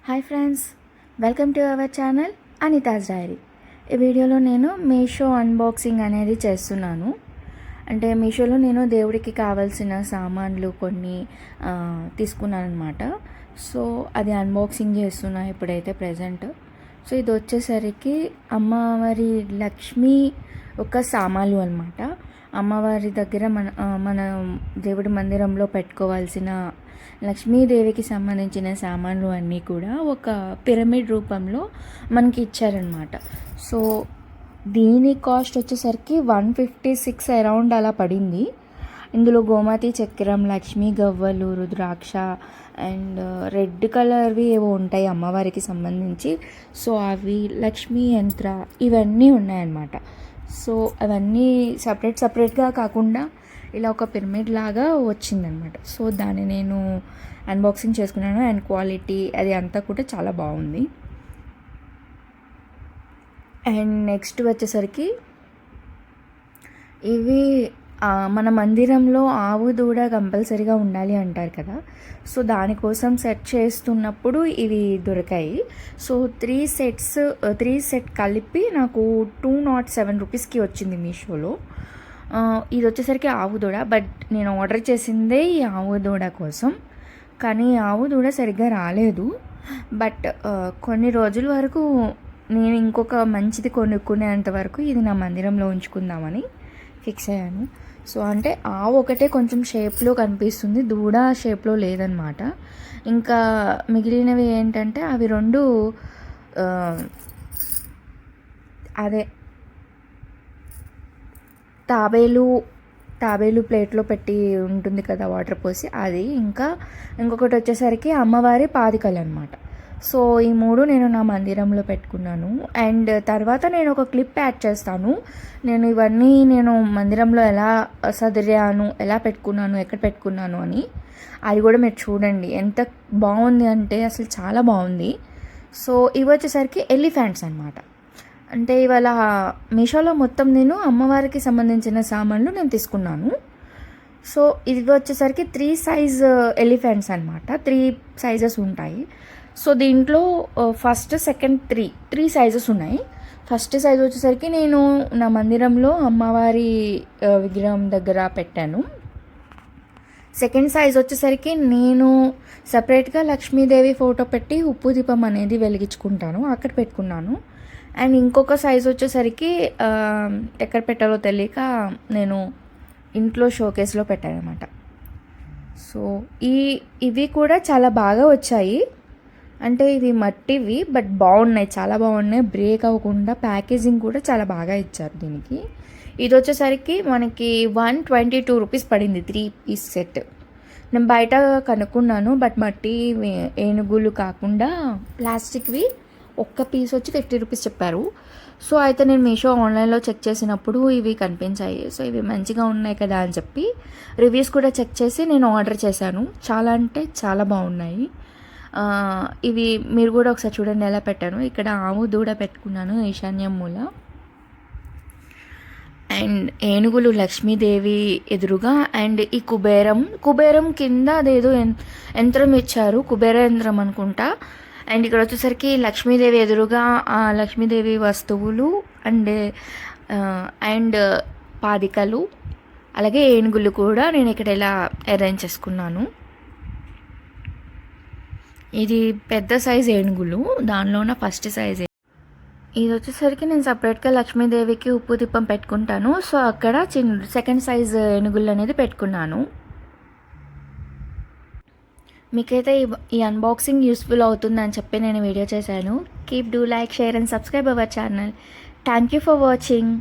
Hi friends, welcome to our channel Anita's diary. ఈ వీడియోలో నేను మీషో అన్బాక్సింగ్ అనేది చేస్తున్నాను. అంటే మీషోలో నేను దేవుడికి కావాల్సిన సామాన్లు కొన్ని తీసుకున్నాను అనమాట. సో అది అన్బాక్సింగ్ చేస్తున్నా ఇప్పుడైతే ప్రజెంట్. సో ఇది వచ్చేసరికి అమ్మవారి లక్ష్మీ ఒక సామాన్లు అనమాట. అమ్మవారి దగ్గర మన దేవుడి మందిరంలో పెట్టుకోవాల్సిన లక్ష్మీదేవికి సంబంధించిన సామాన్లు అన్నీ కూడా ఒక పిరమిడ్ రూపంలో మనకి ఇచ్చారనమాట. సో దీని కాస్ట్ వచ్చేసరికి 156 అరౌండ్ అలా పడింది. ఇందులో గోమతి చక్రం, లక్ష్మీ గవ్వలు, రుద్రాక్ష అండ్ రెడ్ కలర్వి ఏవో ఉంటాయి అమ్మవారికి సంబంధించి. సో అవి లక్ష్మీ యంత్ర ఇవన్నీ ఉన్నాయన్నమాట. సో అవన్నీ సపరేట్గా కాకుండా ఇలా ఒక పిరమిడ్ లాగా వచ్చిందనమాట. సో దాన్ని నేను అన్బాక్సింగ్ చేసుకున్నాను అండ్ క్వాలిటీ అది అంతా కూడా చాలా బాగుంది. అండ్ నెక్స్ట్ వచ్చేసరికి ఇవి మన మందిరంలో ఆవు దూడ కంపల్సరీగా ఉండాలి అంటారు కదా. సో దానికోసం సెట్ చేస్తున్నప్పుడు ఇవి దొరికాయి. సో 3 సెట్ కలిపి నాకు 207 రూపీస్కి వచ్చింది మీషోలో. ఇది వచ్చేసరికి ఆవు దూడ, బట్ నేను ఆర్డర్ చేసిందే ఈ ఆవు దూడ కోసం. కానీ ఆవు దూడ సరిగ్గా రాలేదు. బట్ కొన్ని రోజుల వరకు నేను ఇంకొక మంచిది కొనుక్కునేంత వరకు ఇది నా మందిరంలో ఉంచుకుందామని ఫిక్స్ అయ్యాను. సో అంటే ఆవు ఒకటే కొంచెం షేప్లో కనిపిస్తుంది, దూడ షేప్లో లేదనమాట. ఇంకా మిగిలినవి ఏంటంటే అవి రెండు అదే తాబేలు ప్లేట్లో పెట్టి ఉంటుంది కదా వాటర్ పోసి, అది ఇంకా ఇంకొకటి వచ్చేసరికి అమ్మవారి పాదికలు అనమాట. సో ఈ 3 నేను నా మందిరంలో పెట్టుకున్నాను. అండ్ తర్వాత నేను ఒక క్లిప్ యాడ్ చేస్తాను. నేను ఇవన్నీ మందిరంలో ఎలా సదిరాను, ఎలా పెట్టుకున్నాను, ఎక్కడ పెట్టుకున్నాను అని. అది కూడా మీరు చూడండి, ఎంత బాగుంది అంటే అసలు చాలా బాగుంది. సో ఇవి వచ్చేసరికి ఎలిఫెంట్స్ అనమాట. అంటే ఇవాళ మీషోలో మొత్తం నేను అమ్మవారికి సంబంధించిన సామాన్లు నేను తీసుకున్నాను. సో ఇది వచ్చేసరికి 3 సైజ్ ఎలిఫెంట్స్ అనమాట. 3 సైజెస్ ఉంటాయి. సో దీంట్లో ఫస్ట్, సెకండ్, 3 సైజెస్ ఉన్నాయి. ఫస్ట్ సైజ్ వచ్చేసరికి నేను నా మందిరంలో అమ్మవారి విగ్రహం దగ్గర పెట్టాను. సెకండ్ సైజ్ వచ్చేసరికి నేను సపరేట్గా లక్ష్మీదేవి ఫోటో పెట్టి ఉప్పు దీపం అనేది వెలిగించుకుంటాను, అక్కడ పెట్టుకున్నాను. అండ్ ఇంకొక సైజ్ వచ్చేసరికి ఎక్కడ పెట్టాలో తెలియక నేను ఇంట్లో షోకేస్లో పెట్టాను అనమాట. సో ఇవి కూడా చాలా బాగా వచ్చాయి. అంటే ఇవి మట్టివి, బట్ బాగున్నాయి, చాలా బాగున్నాయి. బ్రేక్ అవ్వకుండా ప్యాకేజింగ్ కూడా చాలా బాగా ఇచ్చారు దీనికి. ఇది వచ్చేసరికి మనకి 122 రూపీస్ పడింది 3 పీస్ సెట్. నేను బయట కనుక్కున్నాను, బట్ మట్టి ఏనుగులు కాకుండా ప్లాస్టిక్వి ఒక్క పీస్ వచ్చి 50 రూపీస్ చెప్పారు. సో అయితే నేను మీషో ఆన్లైన్లో చెక్ చేసినప్పుడు ఇవి కనిపించాయి. సో ఇవి మంచిగా ఉన్నాయి కదా అని చెప్పి రివ్యూస్ కూడా చెక్ చేసి నేను ఆర్డర్ చేశాను. చాలా అంటే చాలా బాగున్నాయి. ఇవి మీరు కూడా ఒకసారి చూడండి ఎలా పెట్టాను. ఇక్కడ ఆవు దూడ పెట్టుకున్నాను ఈశాన్యం మూల. అండ్ ఏనుగులు లక్ష్మీదేవి ఎదురుగా. అండ్ ఈ కుబేరం కింద అదేదో యంత్రం ఇచ్చారు, కుబేర యంత్రం అనుకుంటా. అండ్ ఇక్కడ వచ్చేసరికి లక్ష్మీదేవి ఎదురుగా లక్ష్మీదేవి వస్తువులు అండ్ పాదికలు, అలాగే ఏనుగులు కూడా నేను ఇక్కడ ఇలా అరేంజ్ చేసుకున్నాను. ఇది పెద్ద సైజ్ ఏనుగులు, దానిలోన ఫస్ట్ సైజ్. ఇది వచ్చేసరికి నేను సపరేట్గా లక్ష్మీదేవికి ఉప్పు దీపం పెట్టుకుంటాను. సో అక్కడ సెకండ్ సైజ్ ఏనుగులు అనేది పెట్టుకున్నాను. మీకైతే ఈ అన్బాక్సింగ్ యూస్ఫుల్ అవుతుందని చెప్పి నేను వీడియో చేశాను. Keep do like, share and subscribe our channel. Thank you for watching.